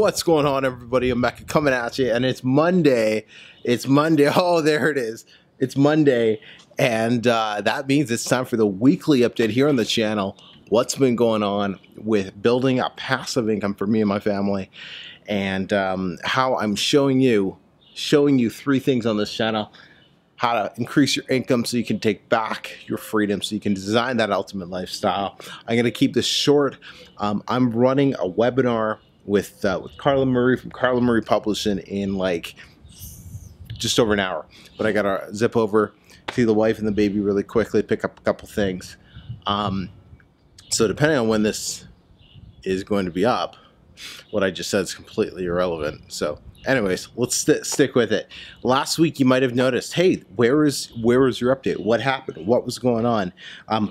What's going on, everybody? I'm back coming at you, and it's Monday. It's Monday. Oh, there it is. It's Monday, and that means it's time for the weekly update here on the channel. What's been going on with building a passive income for me and my family, and how I'm showing you three things on this channel: how to increase your income so you can take back your freedom, so you can design that ultimate lifestyle. I'm going to keep this short. I'm running a webinar with Carla Murray from Carla Murray Publishing in like just over an hour. But I got to zip over, see the wife and the baby really quickly, pick up a couple things. So depending on when this is going to be up, what I just said is completely irrelevant. So anyways, let's stick with it. Last week you might have noticed, hey, where is your update? What happened? What was going on?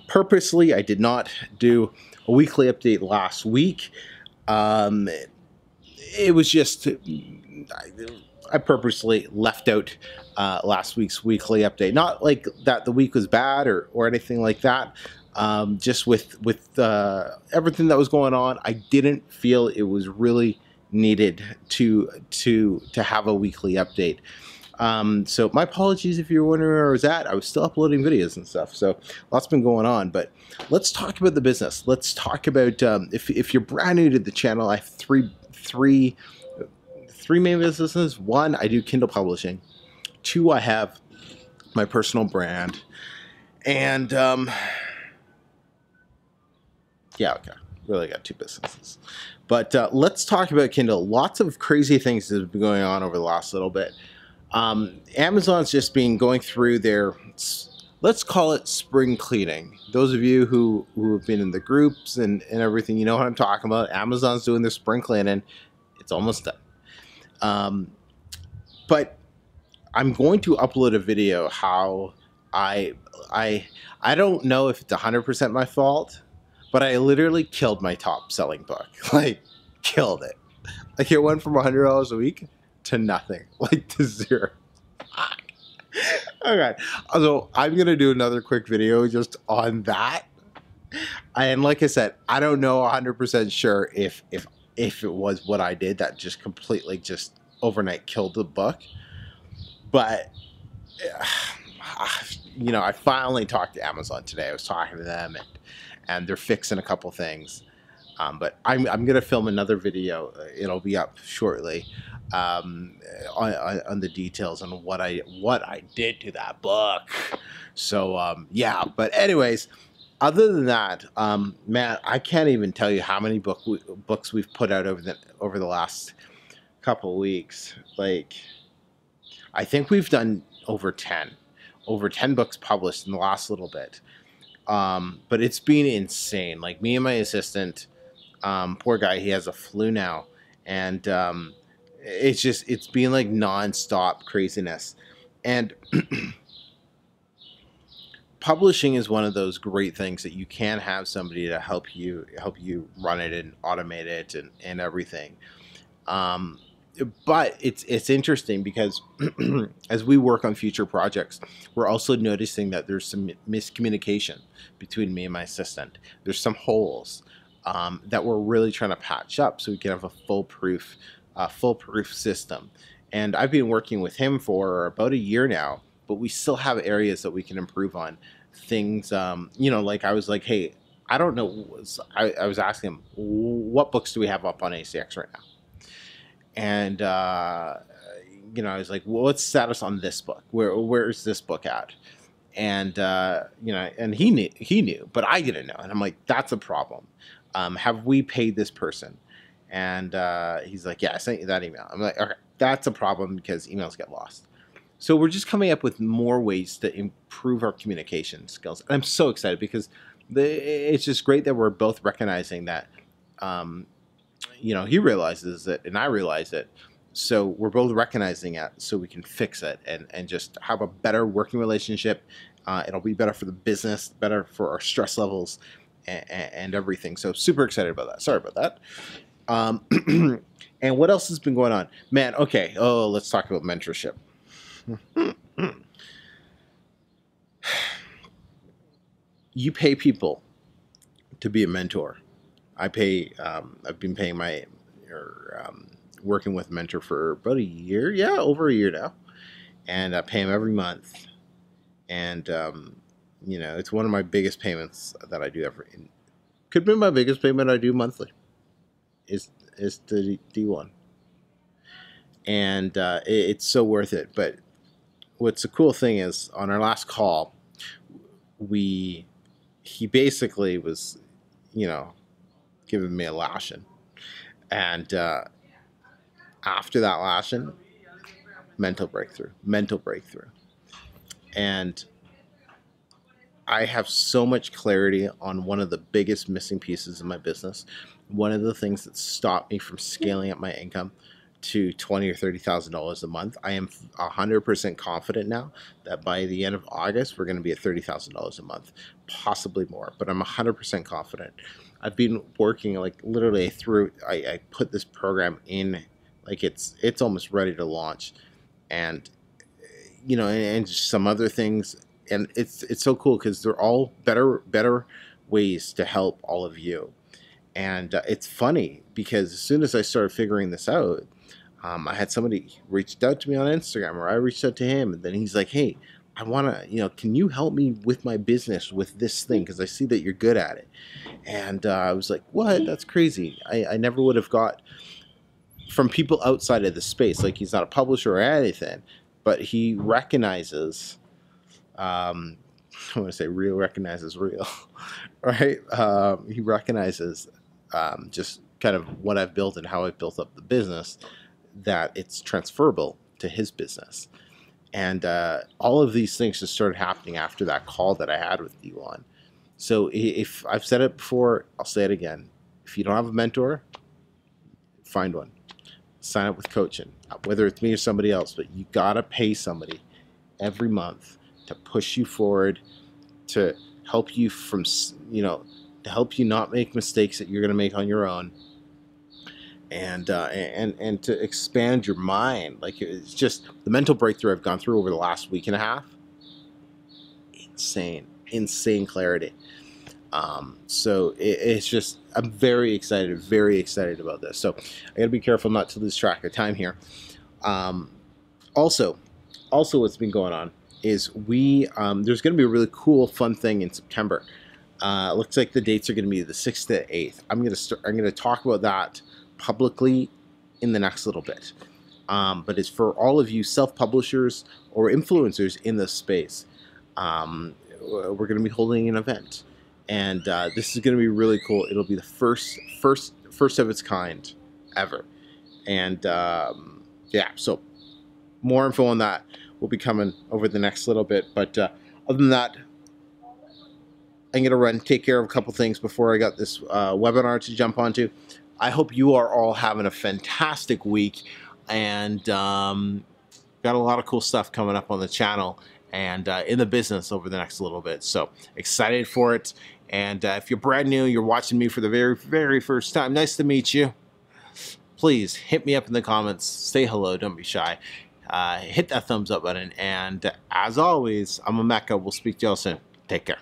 Purposely, I did not do a weekly update last week. It was just I purposely left out last week's weekly update. Not like that the week was bad or anything like that. Just with everything that was going on, I didn't feel it was really needed to have a weekly update. So my apologies if you're wondering where I was at. I was still uploading videos and stuff, so lots been going on. But let's talk about the business. Let's talk about if you're brand new to the channel, I have three main businesses. One, I do Kindle publishing. Two, I have my personal brand, and yeah, okay, really got two businesses. But let's talk about Kindle. Lots of crazy things that have been going on over the last little bit. Amazon's just been going through their, let's call it spring cleaning. Those of you who have been in the groups and everything, you know what I'm talking about. Amazon's doing their spring cleaning. It's almost done. But I'm going to upload a video how I don't know if it's 100% my fault, but I literally killed my top selling book. Like, killed it. Like, it went from $100 a week to nothing, like to zero. Okay, so I'm gonna do another quick video just on that. And like I said, I don't know 100% sure if it was what I did that just completely just overnight killed the book. But you know, I finally talked to Amazon today. I was talking to them, and they're fixing a couple things. But I'm gonna film another video. It'll be up shortly on the details on what I did to that book. So yeah. But anyways, other than that, man, I can't even tell you how many books we've put out over the last couple of weeks. Like, I think we've done over 10 books published in the last little bit. But it's been insane. Like, me and my assistant, poor guy, he has a flu now, and it's been like non-stop craziness. And publishing is one of those great things that you can have somebody to help you run it and automate it and everything. But it's interesting because as we work on future projects, we're also noticing that there's some miscommunication between me and my assistant. There's some holes that we're really trying to patch up so we can have a foolproof system. And I've been working with him for about a year now, but we still have areas that we can improve on. Things, you know, like I was like, hey, I don't know. I was asking him, what books do we have up on ACX right now? And you know, I was like, well, what's the status on this book? Where is this book at? And you know, and he knew, but I didn't know. And I'm like, that's a problem. Have we paid this person? And he's like, yeah, I sent you that email. I'm like, okay, that's a problem because emails get lost. So we're just coming up with more ways to improve our communication skills. And I'm so excited because it's just great that we're both recognizing that, you know, he realizes it and I realize it. So we're both recognizing it so we can fix it and just have a better working relationship. It'll be better for the business, better for our stress levels and everything. So super excited about that. Sorry about that. And what else has been going on? Man, okay. Oh, let's talk about mentorship. You pay people to be a mentor. I've been paying working with a mentor for about a year. Yeah, over a year now. And I pay him every month. And, you know, it's one of my biggest payments that I do every. Could be my biggest payment I do monthly. Is the D1. And it's so worth it. But what's the cool thing is, on our last call, he basically was, you know, giving me a lashing. And after that lashing, mental breakthrough. And I have so much clarity on one of the biggest missing pieces in my business. One of the things that stopped me from scaling up my income to $20,000 or $30,000 a month. I am 100% confident now that by the end of August, we're going to be at $30,000 a month, possibly more, but I'm 100% confident. I've been working like literally I put this program in, like it's almost ready to launch, and you know, and just some other things, and it's so cool because they're all better ways to help all of you. And it's funny because as soon as I started figuring this out, I had somebody reached out to me on Instagram, or I reached out to him, and then he's like, hey, I want to, you know, can you help me with my business with this thing? Because I see that you're good at it. And I was like, what? That's crazy. I never would have got from people outside of the space. Like, he's not a publisher or anything, but he recognizes, I want to say real recognizes real, right? He recognizes just kind of what I've built and how I've built up the business, that it's transferable to his business. And all of these things just started happening after that call that I had with D1. So if I've said it before, I'll say it again. If you don't have a mentor, find one. Sign up with coaching, whether it's me or somebody else, but you gotta pay somebody every month to push you forward, to help you from, you know, to help you not make mistakes that you're gonna make on your own. And to expand your mind. Like, it's just the mental breakthrough I've gone through over the last week and a half. Insane clarity. So it's just, I'm very excited about this. So I gotta be careful not to lose track of time here. Also what's been going on is there's gonna be a really cool, fun thing in September. Looks like the dates are gonna be the 6th to 8th. I'm gonna talk about that publicly in the next little bit, but it's for all of you self-publishers or influencers in this space. We're going to be holding an event, and this is going to be really cool. It'll be the first of its kind ever, and yeah, so more info on that will be coming over the next little bit. But other than that, I'm going to take care of a couple things before I got this webinar to jump onto. I hope you are all having a fantastic week, and got a lot of cool stuff coming up on the channel and in the business over the next little bit. So excited for it. And if you're brand new, you're watching me for the very first time, nice to meet you. Please hit me up in the comments, say hello, don't be shy. Hit that thumbs up button. And as always, I'm Emeka. We'll speak to y'all soon. Take care.